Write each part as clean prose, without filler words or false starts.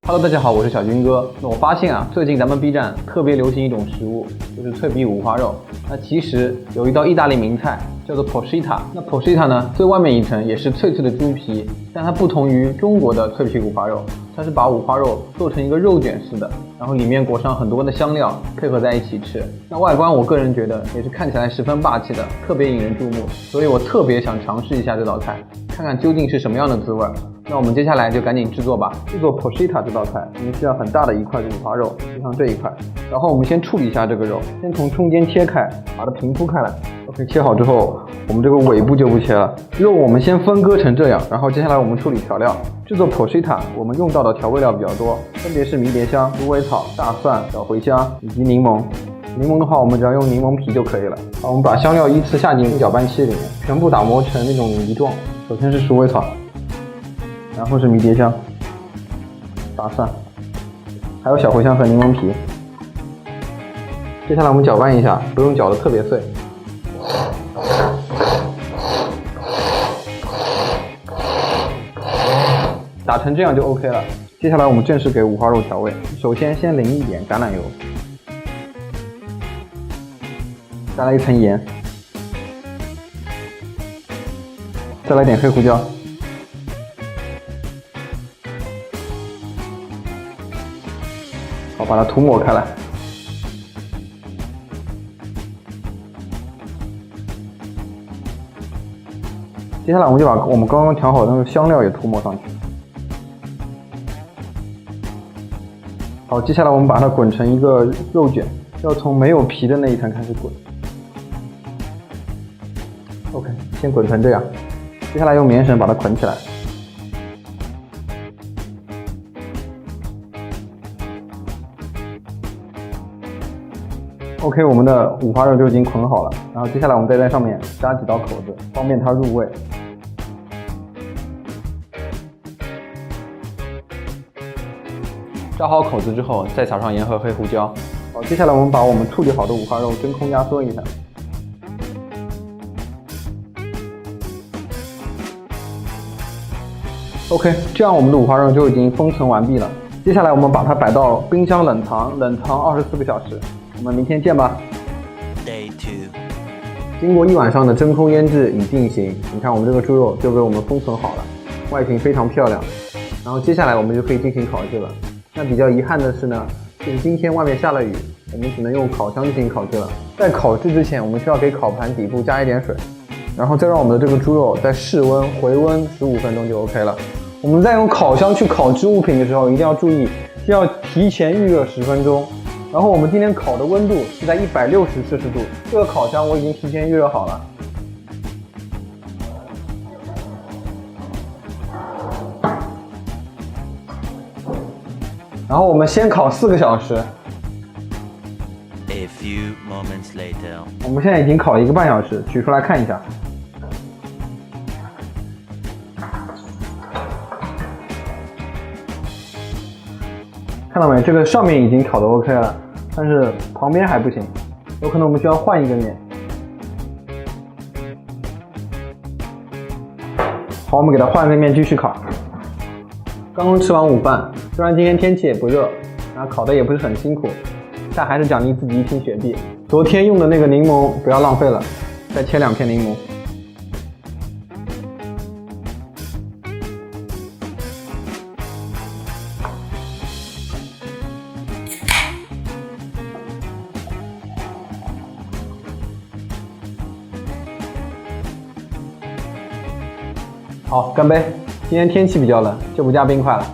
Hello， 大家好，我是小军哥。那我发现啊，最近咱们 B 站特别流行一种食物，就是脆皮五花肉。那其实有一道意大利名菜叫做 porchetta。那 porchetta 呢，最外面一层也是脆脆的猪皮，但它不同于中国的脆皮五花肉，它是把五花肉做成一个肉卷似的，然后里面裹上很多的香料，配合在一起吃。那外观我个人觉得也是看起来十分霸气的，特别引人注目，所以我特别想尝试一下这道菜，看看究竟是什么样的滋味。那我们接下来就赶紧制作吧。制作 porchetta 这道菜，我们需要很大的一块五花肉，就像这一块。然后我们先处理一下这个肉，先从中间切开，把它平铺开来。OK， 切好之后，我们这个尾部就不切了。肉我们先分割成这样，然后接下来我们处理调料。制作 porchetta 我们用到的调味料比较多，分别是迷迭香、芦苇草、大蒜、小茴香以及柠檬。柠檬的话，我们只要用柠檬皮就可以了。好，我们把香料依次下进搅拌器里面，全部打磨成那种泥状。首先是鼠尾草。然后是迷迭香、大蒜，还有小茴香和柠檬皮。接下来我们搅拌一下，不用搅得特别碎。打成这样就 OK 了。接下来我们正式给五花肉调味，首先先淋一点橄榄油，再来一层盐，再来点黑胡椒。好，把它涂抹开来。接下来我们就把我们刚刚调好的那个香料也涂抹上去。好，接下来我们把它滚成一个肉卷，要从没有皮的那一层开始滚。OK， 先滚成这样。接下来用棉绳把它捆起来。OK， 我们的五花肉就已经捆好了，然后接下来我们再在上面扎几道口子，方便它入味。扎好口子之后，再撒上盐和黑胡椒。好，接下来我们把我们处理好的五花肉真空压缩一下。OK， 这样我们的五花肉就已经封存完毕了。接下来我们把它摆到冰箱冷藏24个小时。我们明天见吧。Day 2。经过1晚上的真空腌制已定型，你看我们这个猪肉就被我们封存好了，外形非常漂亮。然后接下来我们就可以进行烤制了。那比较遗憾的是呢，就是今天外面下了雨，我们只能用烤箱进行烤制了。在烤制之前，我们需要给烤盘底部加一点水，然后再让我们的这个猪肉在室温回温15分钟就 OK 了。我们在用烤箱去烤制物品的时候，一定要注意，要提前预热10分钟。然后我们今天烤的温度是在160摄氏度，这个烤箱我已经提前预热好了。然后我们先烤4个小时。A few moments later。我们现在已经烤了1个半小时，取出来看一下。看到没？这个上面已经烤的 OK 了。但是旁边还不行，有可能我们需要换一个面。好，我们给它换个面继续烤。刚刚吃完午饭，虽然今天天气也不热，然后烤的也不是很辛苦，但还是奖励自己一瓶雪碧。昨天用的那个柠檬不要浪费了，再切2片柠檬。好，干杯！今天天气比较冷，就不加冰块了。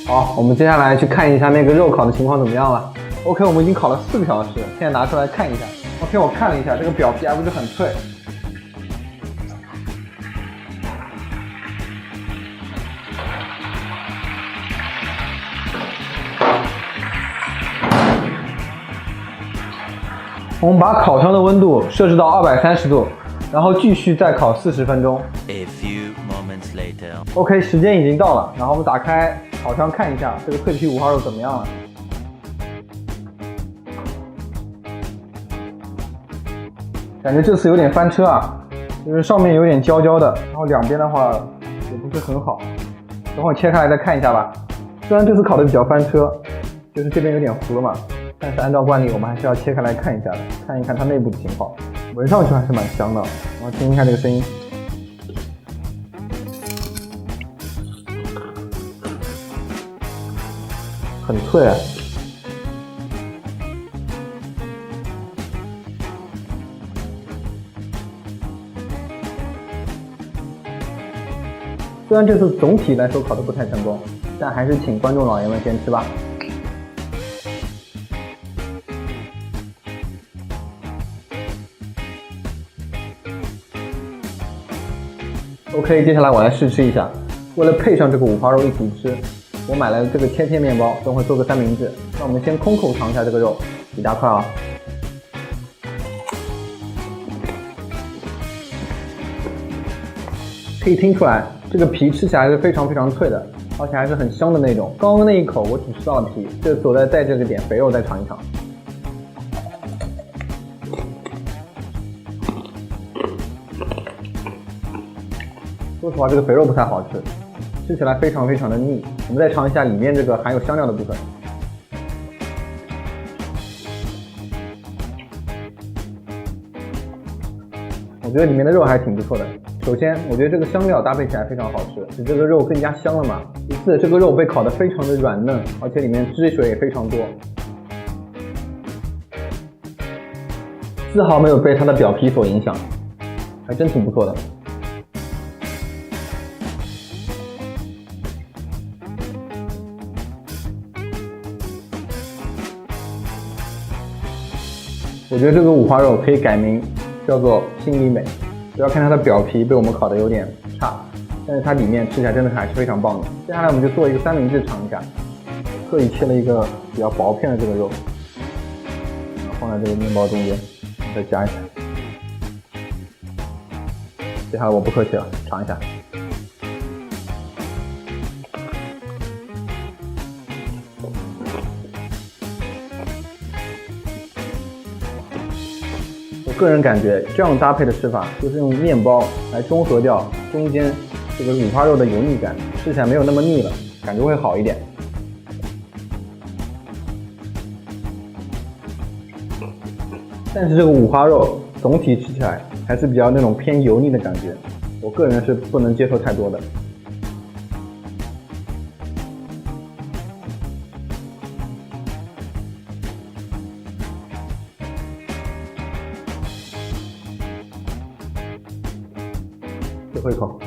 好，我们接下来去看一下那个肉烤的情况怎么样了。OK， 我们已经烤了4个小时，现在拿出来看一下。OK， 我看了一下，这个表皮还不是很脆。我们把烤箱的温度设置到230度，然后继续再烤40分钟。A few moments moments later. OK， 时间已经到了，然后我们打开烤箱看一下这个脆皮五花肉怎么样了。感觉这次有点翻车啊，就是上面有点焦焦的，然后两边的话也不是很好。等会切开来再看一下吧。虽然这次烤的比较翻车，就是这边有点糊了嘛，但是按照惯例我们还是要切开来看一下的，看一看它内部的情况。闻上去还是蛮香的，然后听一下这个声音。很脆啊。虽然这次总体来说烤得不太成功，但还是请观众老爷们先吃吧。OK， 接下来我来试吃一下。为了配上这个五花肉一起吃，我买了这个切片面包，等会做个三明治。那我们先空口尝一下这个肉，几大块啊。可以听出来，这个皮吃起来是非常非常脆的，而且还是很香的那种。刚刚那一口我只吃到了皮，这次我再带这个点肥肉再尝一尝。说实话，这个肥肉不太好吃，吃起来非常非常的腻。我们再尝一下里面这个含有香料的部分。我觉得里面的肉还是挺不错的。首先，我觉得这个香料搭配起来非常好吃，使这个肉更加香了嘛。其次，这个肉被烤得非常的软嫩，而且里面汁水也非常多，丝毫没有被它的表皮所影响，还真挺不错的。我觉得这个五花肉可以改名叫做心里美。主要看它的表皮被我们烤得有点差，但是它里面吃起来真的还是非常棒的。接下来我们就做一个三明治尝一下，特意切了一个比较薄片的这个肉，然后放在这个面包中间，再夹一下。接下来我不客气了，尝一下。个人感觉这样搭配的吃法，就是用面包来中和掉中间这个五花肉的油腻感，吃起来没有那么腻了，感觉会好一点。但是这个五花肉总体吃起来还是比较那种偏油腻的感觉，我个人是不能接受太多的。最后一口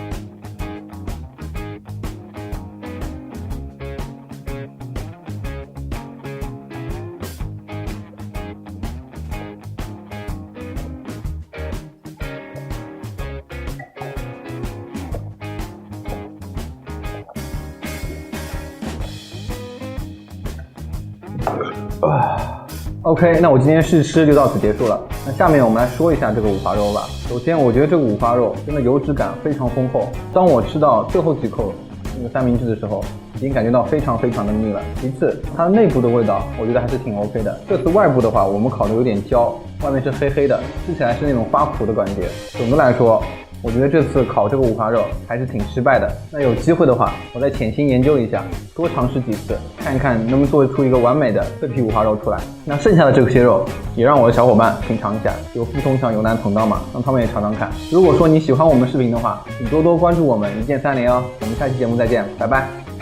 ，OK， 那我今天试吃就到此结束了。那下面我们来说一下这个五花肉吧。首先，我觉得这个五花肉真的油脂感非常丰厚。当我吃到最后几口那个三明治的时候，已经感觉到非常非常的腻了。其次，它的内部的味道我觉得还是挺 OK 的。这次外部的话，我们烤的有点焦，外面是黑黑的，吃起来是那种发苦的感觉。总的来说，我觉得这次烤这个五花肉还是挺失败的。那有机会的话，我再潜心研究一下，多尝试几次，看一看能不能做出一个完美的脆皮五花肉出来。那剩下的这些肉也让我的小伙伴品尝一下，有福同享，有难同当嘛，让他们也尝尝看。如果说你喜欢我们视频的话，请多多关注我们一键3连哦。我们下期节目再见，拜拜。